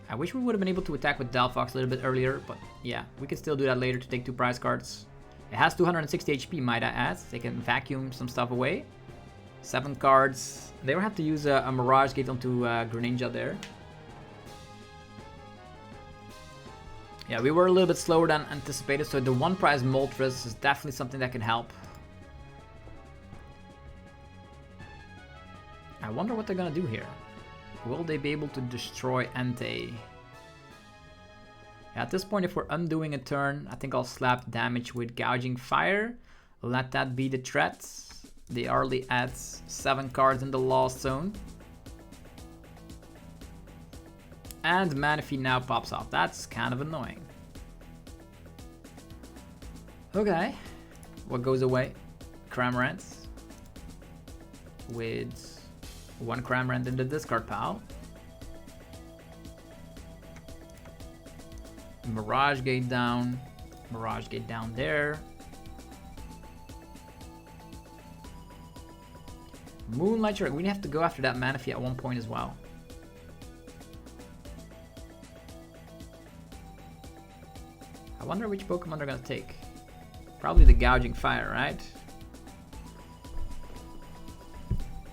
I wish we would have been able to attack with Delphox a little bit earlier, but yeah, we can still do that later to take 2 prize cards. It has 260 HP, might I add. They can vacuum some stuff away. 7 cards. They will have to use a Mirage Gate onto Greninja there. Yeah, we were a little bit slower than anticipated, so the 1 prize Moltres is definitely something that can help. I wonder what they're gonna do here. Will they be able to destroy Entei? Yeah, at this point, if we're undoing a turn, I think I'll slap damage with Gouging Fire. Let that be the threat. They already add 7 cards in the Lost Zone. And Manaphy now pops off. That's kind of annoying. Okay. What goes away? Cramorant. With 1 Cramorant in the discard pile. Mirage Gate down. Mirage Gate down there. Moonlight Shark. We have to go after that Manaphy at one point as well. I wonder which Pokemon they're gonna take. Probably the Gouging Fire, right?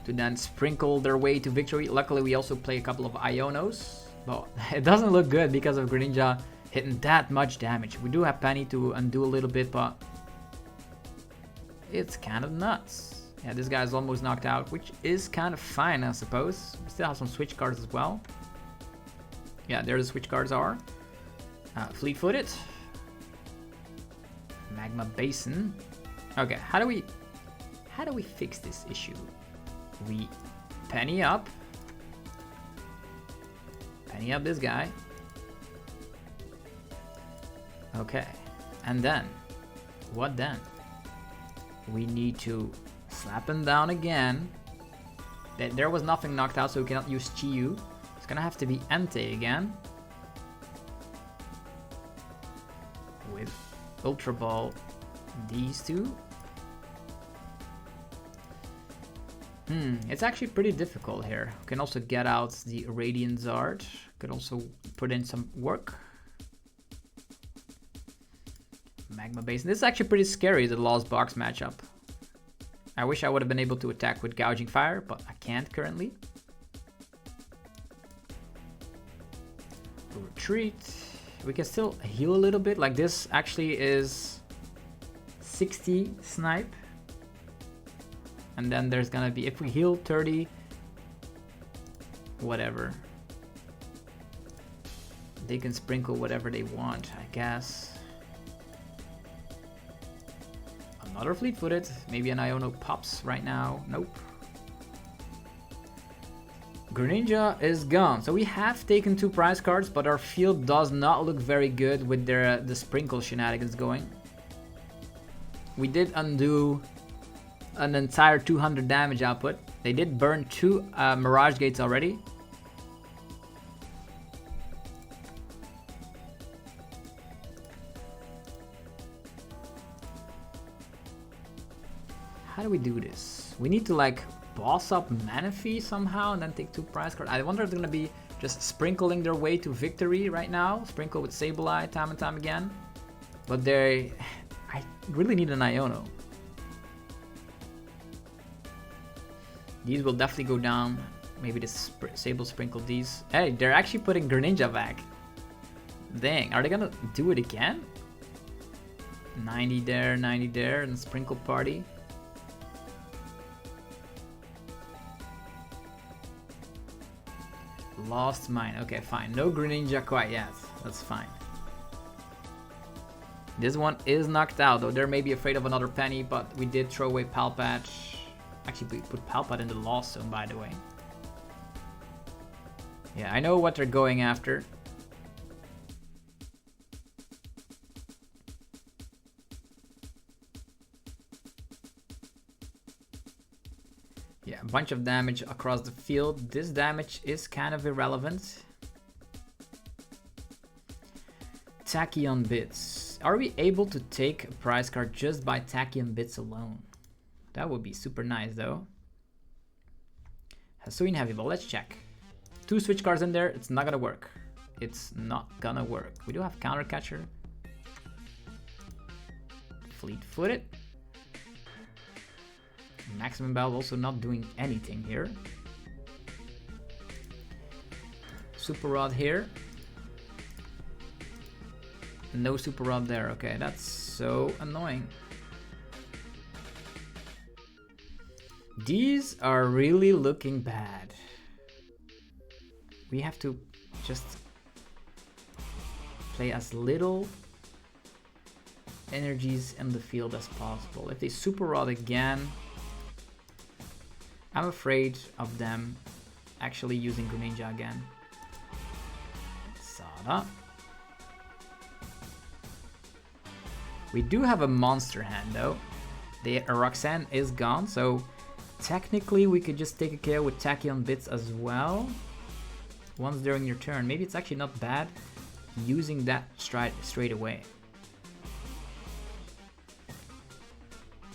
To then sprinkle their way to victory. Luckily, we also play a couple of Ionos. But it doesn't look good because of Greninja hitting that much damage. We do have Penny to undo a little bit, but it's kind of nuts. Yeah, this guy's almost knocked out, which is kind of fine, I suppose. We still have some switch cards as well. Yeah, there the switch cards are. Fleet-footed. Magma Basin. Okay, how do we fix this issue? We penny up this guy. Okay, and then what then? We need to slap him down again. There was nothing knocked out, so we cannot use Chiyu. It's gonna have to be Entei again. With Ultra Ball, these two. It's actually pretty difficult here. We can also get out the Radiant Zard. Could also put in some work. Magma Basin. This is actually pretty scary, the Lost Box matchup. I wish I would have been able to attack with Gouging Fire, but I can't currently. Retreat. We can still heal a little bit. Like this actually is 60 snipe. And then there's gonna be, if we heal 30, whatever. They can sprinkle whatever they want, I guess. Another fleet-footed. Maybe an Iono pops right now. Nope. Greninja is gone. So we have taken 2 prize cards, but our field does not look very good with the sprinkle shenanigans going. We did undo an entire 200 damage output. They did burn 2 Mirage Gates already. How do we do this? We need to like boss up Manaphy somehow and then take 2 prize cards. I wonder if they're gonna be just sprinkling their way to victory right now. Sprinkle with Sableye time and time again. But I really need an Iono. These will definitely go down. Maybe the Sable sprinkle these. Hey, they're actually putting Greninja back. Dang, are they gonna do it again? 90 there, 90 there, and sprinkle party. Lost mine. Okay, fine. No Greninja quite yet. That's fine. This one is knocked out, though. They may be afraid of another Penny, but we did throw away Palpatch. Actually, we put Palpat in the lost zone, by the way. Yeah, I know what they're going after. Yeah, a bunch of damage across the field. This damage is kind of irrelevant. Tachyon Bits. Are we able to take a prize card just by Tachyon Bits alone? That would be super nice, though. Hisuian Heavy Ball, let's check. 2 switch cards in there, it's not gonna work. It's not gonna work. We do have Counter Catcher. Fleet-footed. Maximum Bell also not doing anything here. Super Rod here. No Super Rod there. Okay, that's so annoying. These are really looking bad. We have to just play as little energies in the field as possible. If they Super Rod again, I'm afraid of them actually using Greninja again. Sada. We do have a monster hand though. The Roxanne is gone, so technically we could just take a KO with Tachyon Bits as well. Once during your turn. Maybe it's actually not bad using that straight away.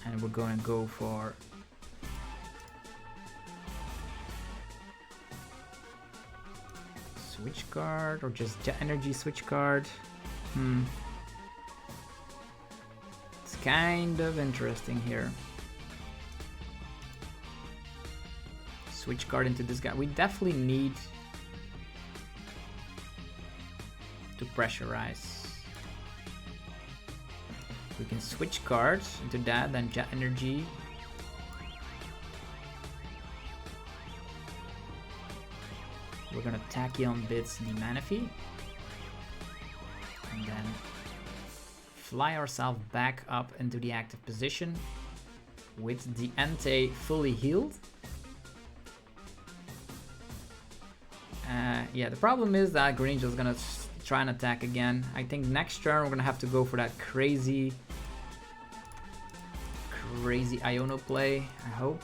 And we're gonna go for switch card or just Jet Energy switch card. It's kind of interesting here. Switch card into this guy. We definitely need to pressurize. We can switch cards into that, then Jet Energy. So we're gonna Tachyon Bits the Manaphy. And then fly ourselves back up into the active position with the Entei fully healed. Yeah, the problem is that Greninja is gonna try and attack again. I think next turn we're gonna have to go for that crazy Iono play, I hope.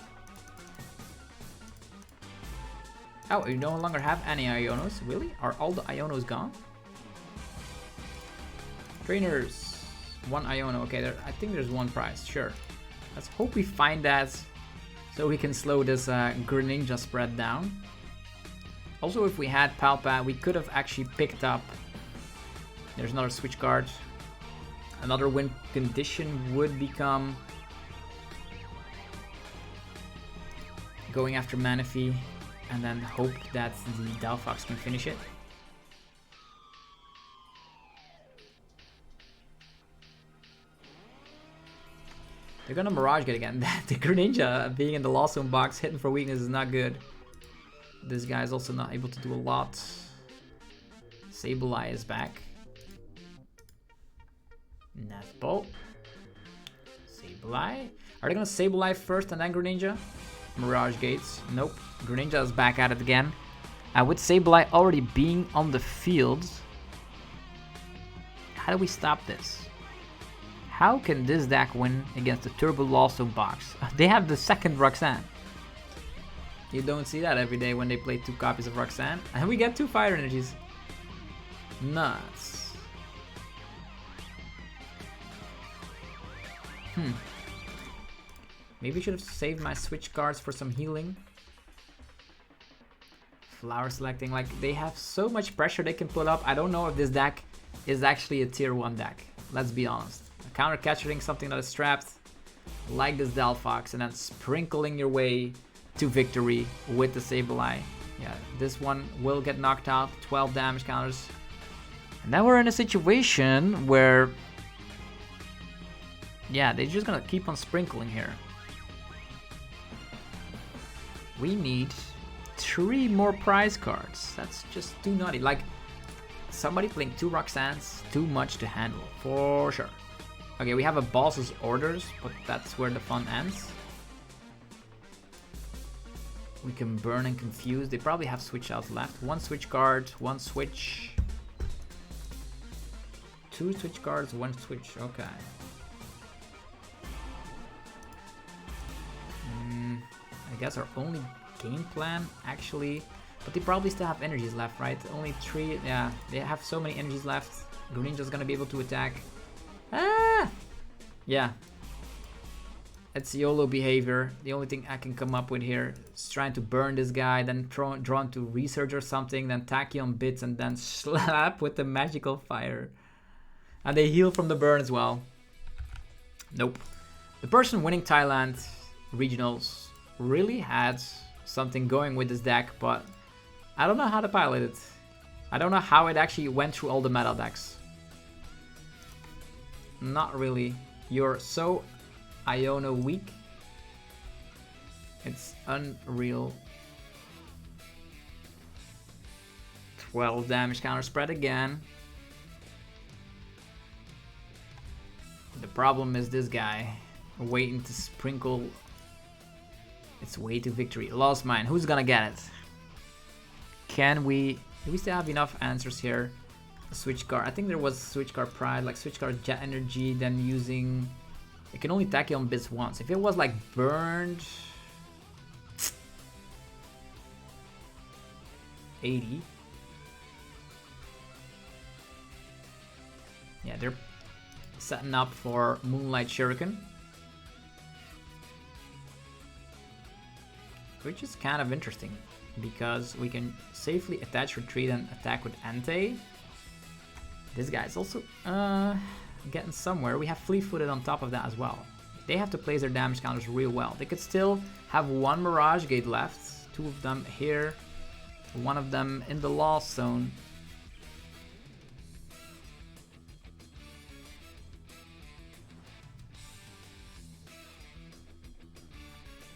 Oh, you no longer have any Ionos? Really? Are all the Ionos gone? Trainers. One Iono. Okay, I think there's one prize. Sure. Let's hope we find that so we can slow this Greninja spread down. Also, if we had Palpa, we could have actually picked up... There's another switch card. Another win condition would become... going after Manaphy and then hope that the Delphox can finish it. They're gonna Mirage Gate again. The Greninja being in the Lost Zone box, hitting for weakness is not good. This guy is also not able to do a lot. Sableye is back. Nazbolt. Sableye. Are they gonna Sableye first and then Greninja? Mirage Gates. Nope. Greninja is back at it again. With Sableye already being on the field, how do we stop this? How can this deck win against the Turbo Lost Zone box? They have the second Roxanne. You don't see that every day when they play 2 copies of Roxanne. And we get 2 Fire Energies. Nuts. Maybe I should have saved my switch cards for some healing. Flower selecting, like they have so much pressure they can put up. I don't know if this deck is actually a tier 1 deck. Let's be honest. Counter capturing something that is trapped like this Delphox and then sprinkling your way to victory with the Sableye. Yeah, this one will get knocked out. 12 damage counters. And now we're in a situation where, yeah, they're just gonna keep on sprinkling here. We need 3 more prize cards. That's just too nutty. Like, somebody playing 2 Roxannes, too much to handle, for sure. Okay, we have a boss's orders, but that's where the fun ends. We can burn and confuse. They probably have switch outs left. 1 switch card, 1 switch. 2 switch cards, 1 switch. Okay. I guess our only game plan, actually. But they probably still have energies left, right? Only 3. Yeah, they have so many energies left. Greninja's gonna be able to attack. Ah! Yeah. It's YOLO behavior. The only thing I can come up with here is trying to burn this guy, then drawn to Research or something, then Tachyon Bits, and then slap with the magical fire. And they heal from the burn as well. Nope. The person winning Thailand Regionals really had something going with this deck, but I don't know how to pilot it. I don't know how it actually went through all the meta decks. Not really. You're so Iono weak. It's unreal. 12 damage counter spread again. The problem is this guy waiting to sprinkle its way to victory. Lost Mine. Who's gonna get it? Can we... Do we still have enough answers here? Switch card. I think there was switch card Pride, like switch card Jet Energy, then using... It can only Tachyon Bits once. If it was like burned... 80. Yeah, they're setting up for Moonlight Shuriken. Which is kind of interesting, because we can safely attach retreat and attack with Entei. This guy is also getting somewhere. We have Fleet-footed on top of that as well. They have to place their damage counters real well. They could still have 1 Mirage Gate left. 2 of them here. 1 of them in the Lost Zone.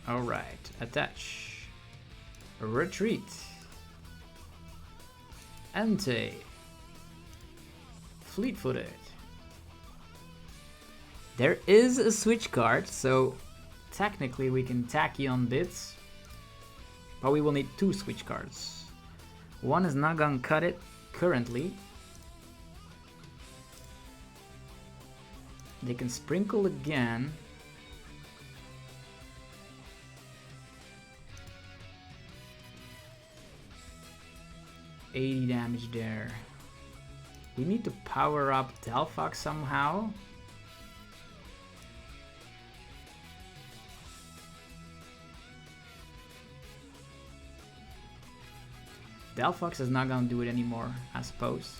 Alright, attach. Retreat. Entei. Fleet-footed. There is a switch card, so technically we can Tachyon bits, but we will need 2 switch cards. One is not gonna cut it currently. They can sprinkle again. $80 damage there. We need to power up Delphox somehow. Delphox is not gonna do it anymore, I suppose.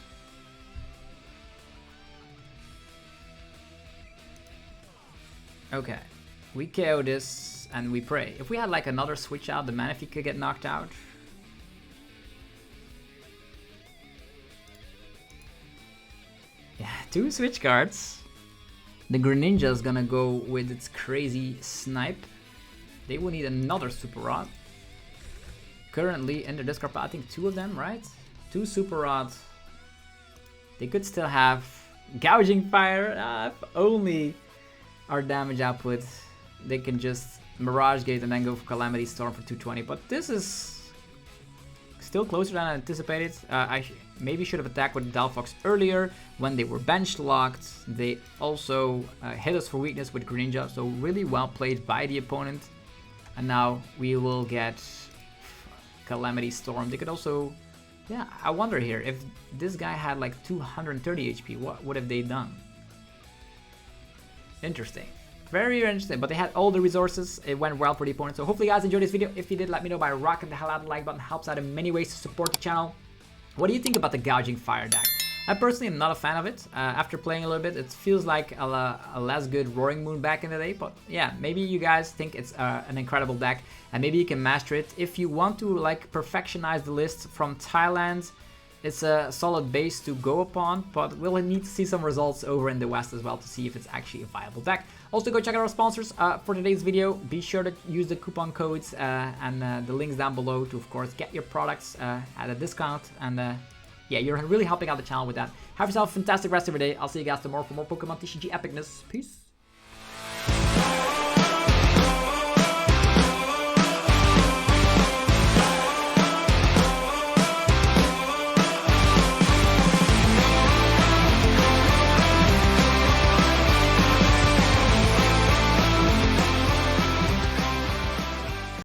Okay, we KO this and we pray. If we had like another switch out, the Manaphy could get knocked out. Yeah, 2 switch cards. The Greninja is gonna go with its crazy snipe. They will need another Super Rod. Currently in the discard pile, I think 2 of them, right? 2 Super Rods. They could still have Gouging Fire. If only our damage output. They can just Mirage Gate and then go for Calamity Storm for 220. But this is still closer than I anticipated. I maybe should have attacked with Delphox earlier when they were bench locked. They also hit us for weakness with Greninja. So really well played by the opponent. And now we will get Calamity Storm. They could also, yeah, I wonder here if this guy had like 230 HP, what would have they done? Interesting, very interesting. But they had all the resources. It went well for the opponent. So hopefully you guys enjoyed this video. If you did, let me know by rocking the hell out of the like button. Helps out in many ways to support the channel. What do you think about the Gouging Fire deck? I personally am not a fan of it. After playing a little bit, it feels like a less good Roaring Moon back in the day. But yeah, maybe you guys think it's an incredible deck, and maybe you can master it. If you want to like perfectionize the list from Thailand, it's a solid base to go upon, but we'll need to see some results over in the West as well to see if it's actually a viable deck. Also, go check out our sponsors for today's video. Be sure to use the coupon codes and the links down below to, of course, get your products at a discount. And yeah, you're really helping out the channel with that. Have yourself a fantastic rest of your day. I'll see you guys tomorrow for more Pokemon TCG epicness. Peace.